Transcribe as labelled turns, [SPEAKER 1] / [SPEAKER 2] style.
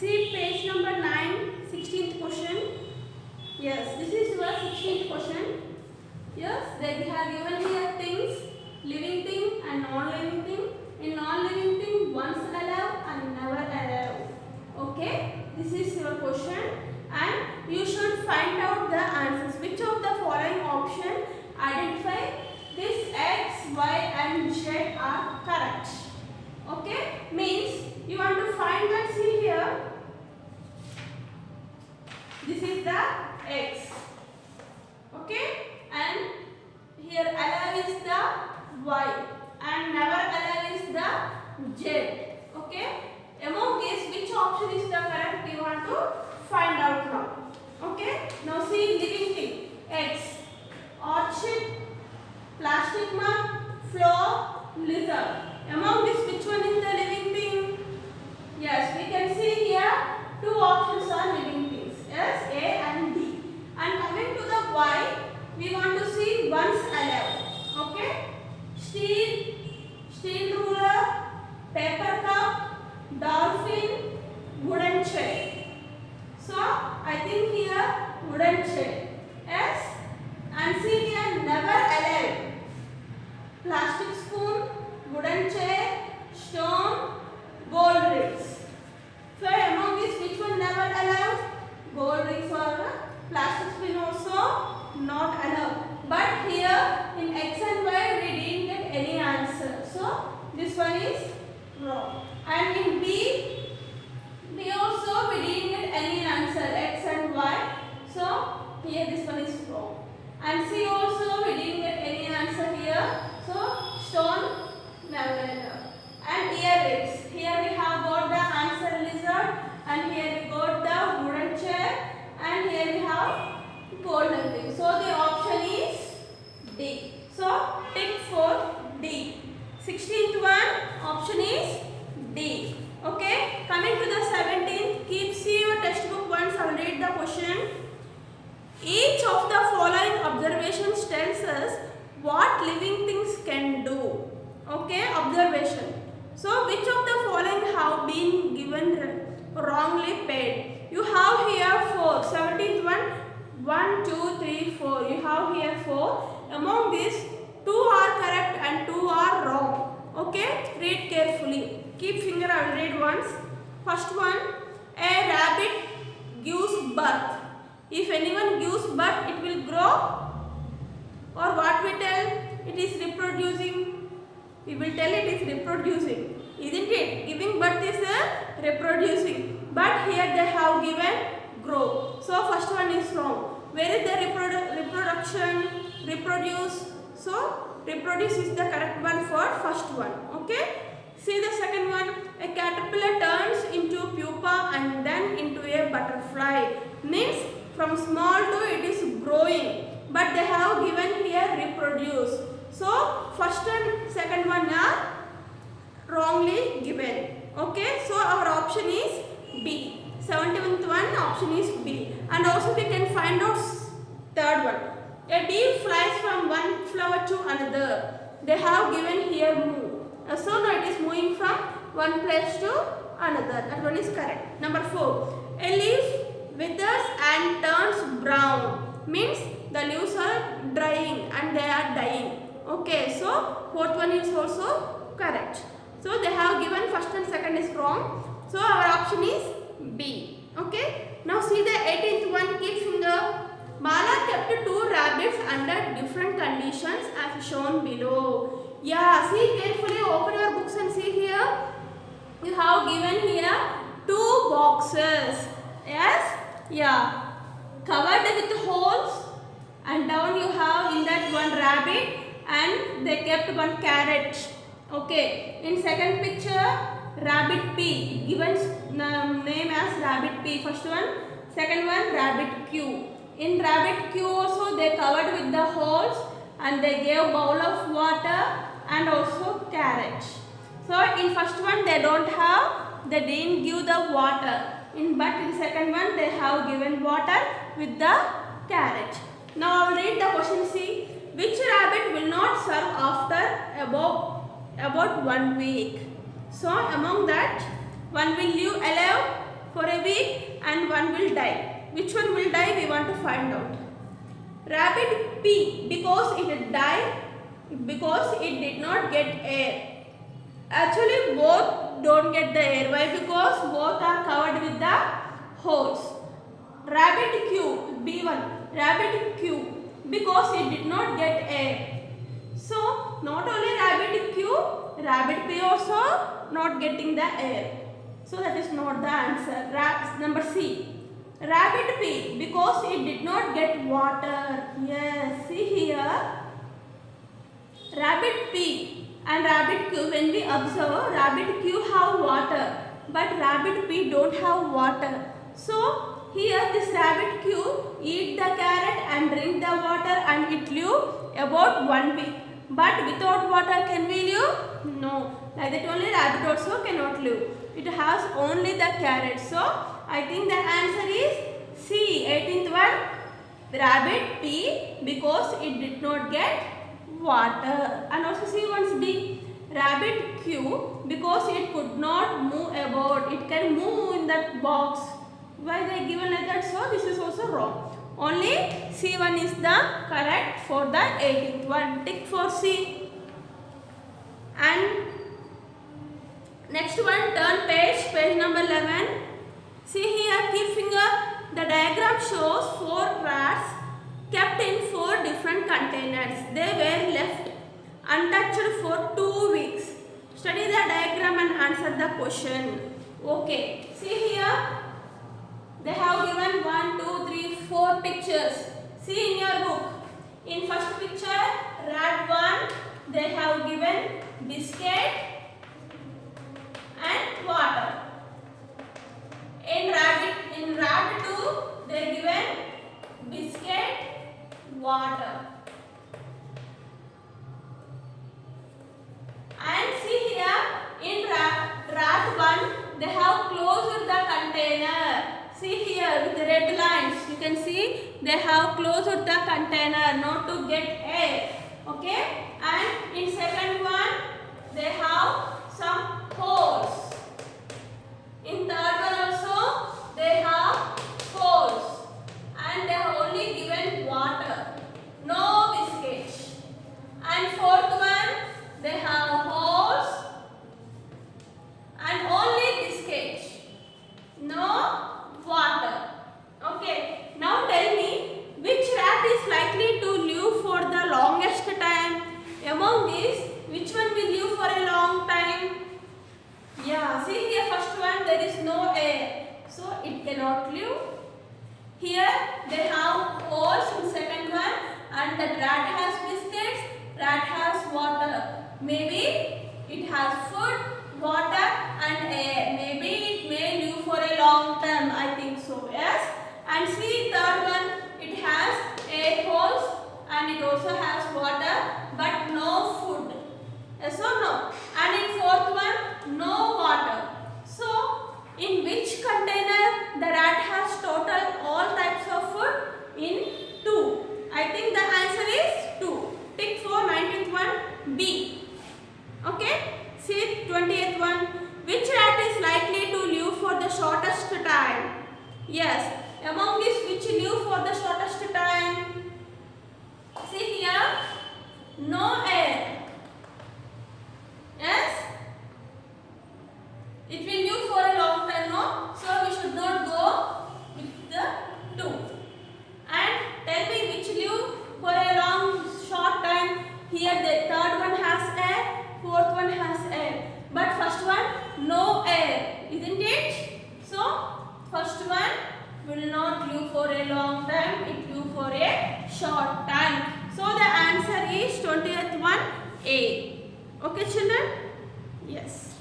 [SPEAKER 1] See page number 9, 16th question. Yes, this is your 16th question. Yes, they have given here things, living thing and non-living thing. In non-living thing, once alive and never alive. Okay, this is your question and you should find out the answers. Which of the following option identify this X, Y and Z are correct? Okay, means you want to find that. See here, this is the X. Okay, and here alive is the Y and never alive is the Z. Okay, among these which option is the correct? You want to find out now. Okay, now see living thing X, orchid, plastic mug, floor, lizard. Among this which one is the living thing? Yes, we can see here two options are living things. Yes, A and D. And coming to the Y, we want to see once alive. Okay, steel ruler, paper cup, dolphin, wooden chair. So I think here wooden chair. Yes, and see here never alive. Plastic spoon, wooden chair, stone, gold rings. So among these which one never alive? Gold rings or plastic spoon also not allowed. But here in X and Y we didn't get any answer. So this one is wrong. And in B also we didn't get any answer, X and Y. So here this one is wrong. And C also we didn't get any answer here. So stone never allowed. And earrings. Here we have got the answer lizard and here we got the wooden chair and here we have golden ring. So the option is D. So tick for D. 16th one option is D. Okay. Coming to the 17th. Keep see your textbook once. I will read the question. Each of the following observations tells us what living things can do. Okay. Observation. So which of the following have been given wrongly paid? You have here 4. 17th one. 1, 2, 3, 4. You have here 4. Among these, 2 are correct and 2 are wrong. Okay? Read carefully. Keep finger, I will read once. First one. A rabbit gives birth. If anyone gives birth, it will grow. Or what we tell? It is reproducing. We will tell it is reproducing. Isn't it? Giving birth is reproducing. But here they have given grow. So first one is wrong. Where is the reproduction? Reproduce. So reproduce is the correct one for first one. Okay. See the second one. A caterpillar turns into pupa and then into a butterfly. Means from small to it is growing. But they have given here reproduce. So first and second one are wrongly given. Okay. So our option is B. 17th one option is B. And also we can find out third one. A bee flies from one flower to another. They have given here move. So now it is moving from one place to another. That one is correct. Number 4. A leaf withers and turns brown. Means the leaves are drying and they are dying. Okay. So fourth one is also correct. So they have given first and second is wrong. So our option is B. Okay. Now see the 18th one. Keep finger. Bala kept 2 rabbits under different conditions as shown below. Yeah. See carefully. Open your books and see here. You have given here 2 boxes. Yes. Yeah. Covered with holes. And down you have in that one rabbit. And they kept 1 carrot. Okay. In second picture, rabbit P. Given name as rabbit P. First one. Second one, rabbit Q. In rabbit Q also they covered with the holes and they gave bowl of water and also carrot. So in first one they don't have, they didn't give the water. But in second one they have given water with the carrot. Now I will read the question. See, which rabbit will not serve after about 1 week? So among that, one will live alive for a week and one will die. Which one will die? We want to find out. Rabbit P, because it died because it did not get air. Actually both don't get the air. Why? Because both are covered with the holes. Rabbit Q, B1, rabbit Q, because it did not get air. So not only rabbit Q, rabbit P also not getting the air. So that is not the answer. Number C. Rabbit P, because it did not get water. Yes, see here. Rabbit P and rabbit Q, when we observe, rabbit Q have water, but rabbit P don't have water. So here this rabbit Q eat the carrot and drink the water and it live about 1 week. But without water can we live? No. Like that only rabbit also cannot live. It has only the carrot. So I think the answer is C, 18th one, rabbit P, because it did not get water. And also see once D, rabbit Q, because it could not move about. It can move in that box. Why they given like that? So this is also wrong. Only C1 is the correct for the 18th one. Tick for C. And next one, turn page number 11. See here, keep finger. The diagram shows 4 rats kept in 4 different containers. They were left untouched for 2 weeks. Study the diagram and answer the question. Okay, see here. They have given 1, 2, 3, 4 pictures. See in your book. In first picture, rat 1, they have given biscuit and water. In rat 2, they given biscuit, water. And see here, in rat 1, they have closed the container. See here with the red lines, you can see they have closed the container not to get air. Okay, and in second one they have some holes. In third one also they have holes, and they have only given water, no biscuit. And fourth one they have holes and only biscuit, no water. Okay, now tell me which rat is likely to live for the longest time. Among these, which one will live for a long time? Yeah, see here first one, there is no air, so it cannot live. Here they have holes in second one, and the rat has biscuits, rat has water. Maybe it has food, water and air. Maybe it may live for a long time. I think so. Yes. And see third one, it has 8 holes and it also has water but no food. Yes or no? And in fourth one, no water. So in which container the rat has total all types of food? In 2. I think the answer is 2. Tick for 19th one, B. Okay. See 20th one. Which rat is likely to live for the shortest time? Yes. Among these, which live for the shortest time? See here. No air. Yes. It will live for a long time, no? So we should not go with the 2. And tell me which live for a long short time. Here the third one has air, fourth one has air. But first one, no air, isn't it? So first one will not live for a long time, it live for a short time. So the answer is 20th one, A. Okay children? Yes.